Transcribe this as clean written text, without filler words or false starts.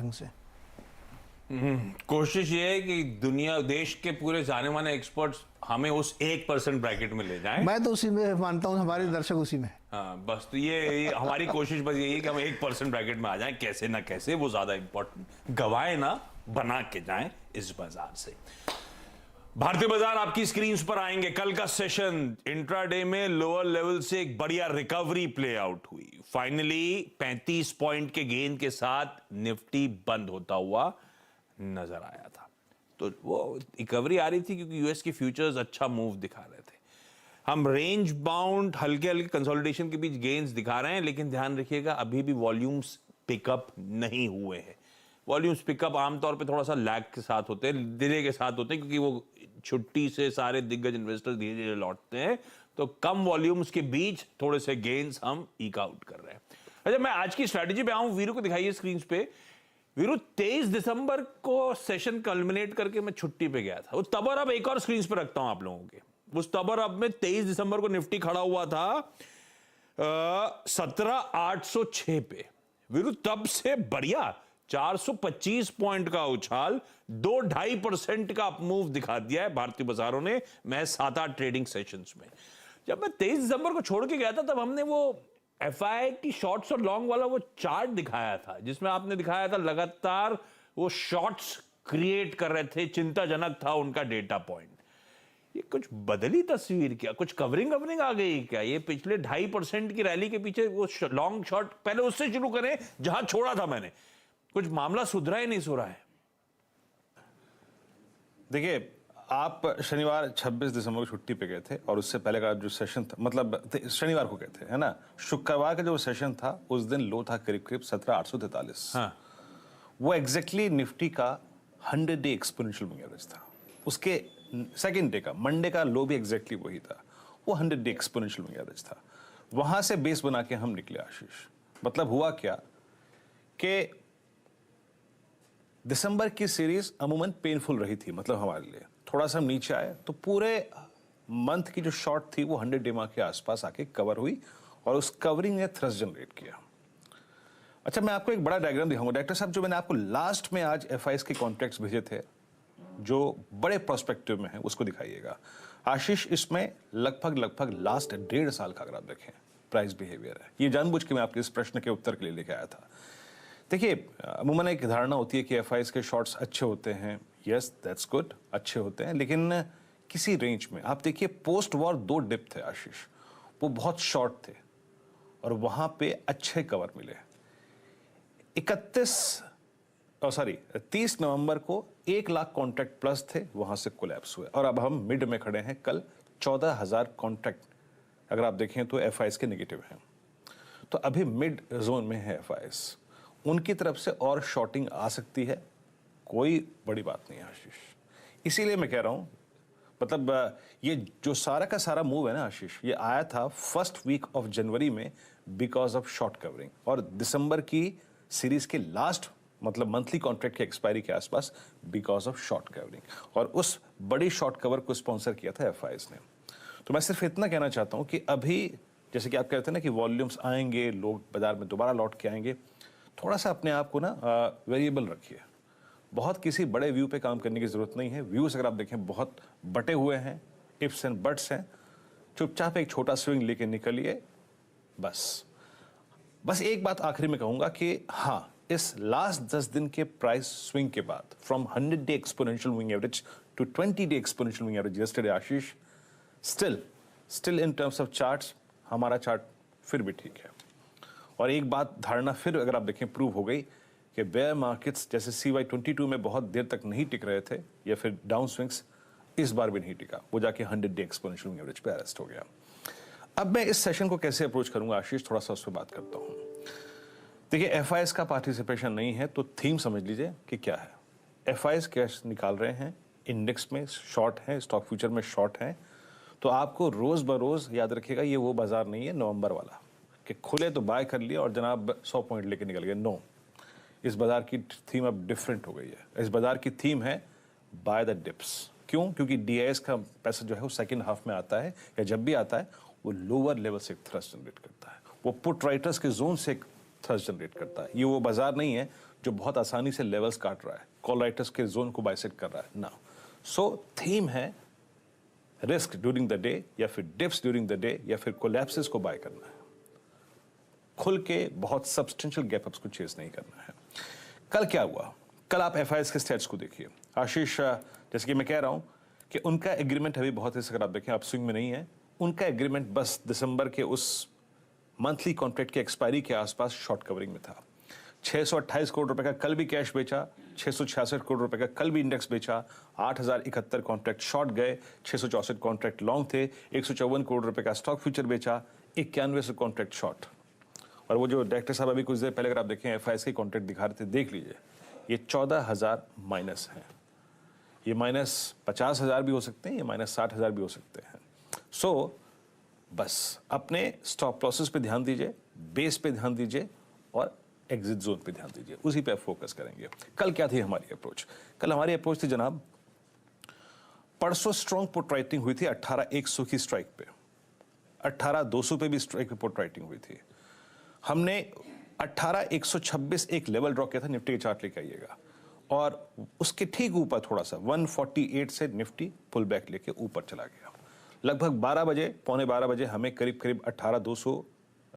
ढंग से। कोशिश ये है कि दुनिया देश के पूरे जाने माने एक्सपर्ट्स हमें उस 1% ब्रैकेट में ले जाएं। मैं तो उसी में मानता हूँ, हमारे दर्शक उसी में। हाँ, बस तो ये हमारी कोशिश बस यही है कि हम 1% ब्रैकेट में आ जाएं, कैसे ना कैसे, वो ज्यादा इंपॉर्टेंट, गवाए ना बना के जाएं इस बाजार से। भारतीय बाजार आपकी स्क्रीन पर आएंगे। कल का सेशन इंट्राडे में लोअर लेवल से एक बढ़िया रिकवरी प्ले आउट हुई। फाइनली 35 पॉइंट के गेन के साथ निफ्टी बंद होता हुआ नजर आया था। तो वो रिकवरी आ रही थी क्योंकि यूएस की फ्यूचर्स अच्छा मूव दिखा रहे थे। हम रेंज बाउंड हल्के हल्के कंसोलिडेशन के बीच गेन्स दिखा रहे हैं, लेकिन ध्यान रखिएगा अभी भी वॉल्यूम्स पिकअप नहीं हुए हैं। वॉल्यूम्स पिकअप आमतौर पे थोड़ा सा लैग के साथ होते हैं, डिले के साथ होते हैं, क्योंकि वो छुट्टी से सारे दिग्गज इन्वेस्टर धीरे धीरे लौटते हैं, तो कम वॉल्यूम्स के बीच थोड़े से गेन्स हम ईक आउट कर रहे हैं। अच्छा, मैं आज की स्ट्रैटेजी पे आऊं, वीरू को दिखाइए स्क्रीन पे। वीरू, 23 दिसंबर को सेशन कल्मिनेट करके मैं छुट्टी पे गया था। वो तब और अब एक और स्क्रीन पे रखता हूं आप लोगों के। उस तब और अब में 23 दिसंबर को निफ्टी खड़ा हुआ था 17,806 पे। वीरू, तब से बढ़िया 425 पॉइंट का उछाल, 2-2.5% का अपमूव दिखा दिया है भारतीय बाजारों ने मैं 7-8 ट्रेडिंग सेशंस में। जब मैं 23 दिसंबर को छोड़ के गया था, तब हमने वो एफआई की शॉर्ट्स और लॉन्ग वाला वो चार्ट दिखाया था, जिसमें आपने दिखाया था लगातार वो शॉर्ट्स क्रिएट कर रहे थे, चिंताजनक था उनका डेटा पॉइंट। ये कुछ बदली तस्वीर क्या, कुछ कवरिंग आ गई क्या? ये पिछले 2.5% की रैली के पीछे वो लॉन्ग शॉर्ट, पहले उससे शुरू करें जहां छोड़ा था मैंने। कुछ मामला सुधरा ही नहीं सुधरा है। देखिए, आप शनिवार 26 दिसंबर को छुट्टी पे गए थे और उससे पहले का जो सेशन था, मतलब शनिवार को गए थे, है ना? शुक्रवार का जो सेशन था उस दिन लो था करीब करीब 17,843। हाँ। वो एग्जैक्टली निफ्टी का 100 डे एक्सपोनेंशियल मूविंग एवरेज था। उसके सेकेंड डे का, मंडे का लो भी एग्जैक्टली वही था। वो 100 डे एक्सपोनेंशियल मूविंग एवरेज था। वहां से बेस बना के हम निकले आशीष। मतलब हुआ क्या कि दिसंबर की सीरीज अमूमन पेनफुल रही थी, मतलब हमारे लिए। थोड़ा सा हम नीचे आए तो पूरे मंथ की जो शॉर्ट थी वो 100 डे के आसपास आके कवर हुई और उस कवरिंग ने थ्रस्ट जनरेट किया। अच्छा, मैं आपको एक बड़ा डायग्राम दिखाऊंगा डॉक्टर साहब। जो मैंने आपको लास्ट में आज एफआईएस के कॉन्ट्रैक्ट्स भेजे थे जो बड़े प्रोस्पेक्टिव में है, उसको दिखाइएगा आशीष। इसमें लगभग लास्ट 1.5 साल का अगर आप देखें प्राइस बिहेवियर है। ये जानबूझ के मैं आपके इस प्रश्न के उत्तर के लिए लेके आया था। देखिए, अमूमन एक धारणा होती है कि एफआईएस के शॉर्ट्स अच्छे होते हैं। यस, दैट्स गुड, अच्छे होते हैं, लेकिन किसी रेंज में। आप देखिए, पोस्ट वॉर 2 डिप थे आशीष, वो बहुत शॉर्ट थे और वहां पे अच्छे कवर मिले। 30 नवंबर को 1 लाख कॉन्ट्रैक्ट प्लस थे, वहां से कोलैप्स हुए और अब हम मिड में खड़े हैं। कल 14,000 कॉन्ट्रैक्ट अगर आप देखें तो एफआईएस के नेगेटिव हैं, तो अभी मिड जोन में है एफआईएस। उनकी तरफ से और शॉर्टिंग आ सकती है, कोई बड़ी बात नहीं है आशीष। इसीलिए मैं कह रहा हूं, मतलब ये जो सारा का सारा मूव है ना आशीष, ये आया था फर्स्ट वीक ऑफ जनवरी में बिकॉज ऑफ शॉर्ट कवरिंग, और दिसंबर की सीरीज के लास्ट, मतलब मंथली कॉन्ट्रैक्ट के एक्सपायरी के आसपास बिकॉज ऑफ शॉर्ट कवरिंग, और उस बड़ी शॉर्ट कवर को स्पॉन्सर किया था एफआईएस ने। तो मैं सिर्फ इतना कहना चाहता हूं कि अभी जैसे कि आप कहते हैं ना कि वॉल्यूम्स आएंगे, लोग बाजार में दोबारा लौट के आएंगे, थोड़ा सा अपने आप को ना वेरिएबल रखिए। बहुत किसी बड़े व्यू पे काम करने की जरूरत नहीं है। व्यूज अगर आप देखें बहुत बटे हुए हैं, इफ्स एंड बट्स हैं। चुपचाप एक छोटा स्विंग लेके निकलिए बस एक बात आखिरी में कहूंगा कि हाँ, इस लास्ट 10 दिन के प्राइस स्विंग के बाद from 100 day exponential moving average to 20 day exponential moving average yesterday Ashish, still in terms of charts हमारा चार्ट फिर भी ठीक है। और एक बात धारणा फिर अगर आप देखें प्रूव हो गई कि बेयर मार्केट्स जैसे CY22 में बहुत देर तक नहीं टिक रहे थे, या फिर डाउन स्विंग्स इस बार भी नहीं टिका, वो जाके 100 डे एक्सपोनेंशियल एवरेज पे अरेस्ट हो गया। अब मैं इस सेशन को कैसे अप्रोच करूंगा आशीष, थोड़ा सा उस पर बात करता हूं। देखिए, एफआईएस का पार्टिसिपेशन नहीं है तो थीम समझ लीजिए कि क्या है। एफआईएस कैश निकाल रहे हैं, इंडेक्स में शॉर्ट है, स्टॉक फ्यूचर में शॉर्ट है, तो आपको रोज बरोज याद रखिएगा ये वो बाजार नहीं है नवंबर वाला कि खुले तो बाय कर लिया और जनाब 100 पॉइंट लेके निकल गए। नो, इस बाजार की थीम अब डिफरेंट हो गई है। इस बाजार की थीम है बाय द डिप्स। क्यों? क्योंकि डीआईएस का पैसा जो है वो सेकंड हाफ में आता है, या जब भी आता है वो लोअर लेवल से एक थ्रस्ट जनरेट करता है, वो पुट राइटर्स के जोन से एक थ्रस्ट जनरेट करता है। ये वो बाजार नहीं है जो बहुत आसानी से लेवल्स काट रहा है, कॉल राइटर्स के जोन को बाइसेक्ट कर रहा है ना। सो थीम है रिस्क ड्यूरिंग द डे, या फिर डिप्स ड्यूरिंग द डे, या फिर कोलैप्सेस को बाय करना है। खुल के बहुत सब्सटेंशियल गैप अप्स को चेस नहीं करना है। कल क्या हुआ? कल आप एफआईएस के स्टेट्स को देखिए। आशीष, जैसे कि मैं कह रहा हूं कि उनका एग्रीमेंट अभी बहुत ही, अगर आप देखें अपस्विंग में नहीं है। उनका एग्रीमेंट बस दिसंबर के उस मंथली कॉन्ट्रैक्ट की एक्सपायरी के आसपास शॉर्ट कवरिंग में था। 628 करोड़ रुपए का कल भी कैश बेचा, 666 करोड़ रुपए का कल भी इंडेक्स बेचा, 8071 कॉन्ट्रैक्ट शॉर्ट गए, 664 कॉन्ट्रैक्ट लॉन्ग थे, 154 करोड़ रुपए का स्टॉक फ्यूचर बेचा, 91 कॉन्ट्रैक्ट शॉर्ट। और वो जो डायरेक्टर साहब अभी कुछ देर पहले अगर आप देखें एफआईएस के कॉन्ट्रैक्ट दिखा रहे थे, देख लीजिए, ये 14,000 माइनस है। ये माइनस 50,000 भी हो सकते हैं, ये माइनस 60,000 भी हो सकते हैं। सो बस अपने स्टॉप लॉसेस पे ध्यान दीजिए, बेस पे ध्यान दीजिए और एग्जिट जोन पे ध्यान दीजिए, उसी पे आप फोकस करेंगे। कल क्या थी हमारी अप्रोच? कल हमारी अप्रोच थी जनाब, परसों स्ट्रॉन्ग पुट राइटिंग हुई थी 18,100 की स्ट्राइक पे, 18,200 पे भी स्ट्राइक पे पुट राइटिंग हुई थी। हमने 18,126 एक लेवल ड्रॉ किया था, निफ्टी के चार्ट लेके आइएगा, और उसके ठीक ऊपर थोड़ा सा 148 से निफ्टी पुल बैक लेके ऊपर चला गया। लगभग 12 बजे, पौने 12 बजे हमें करीब करीब 18,200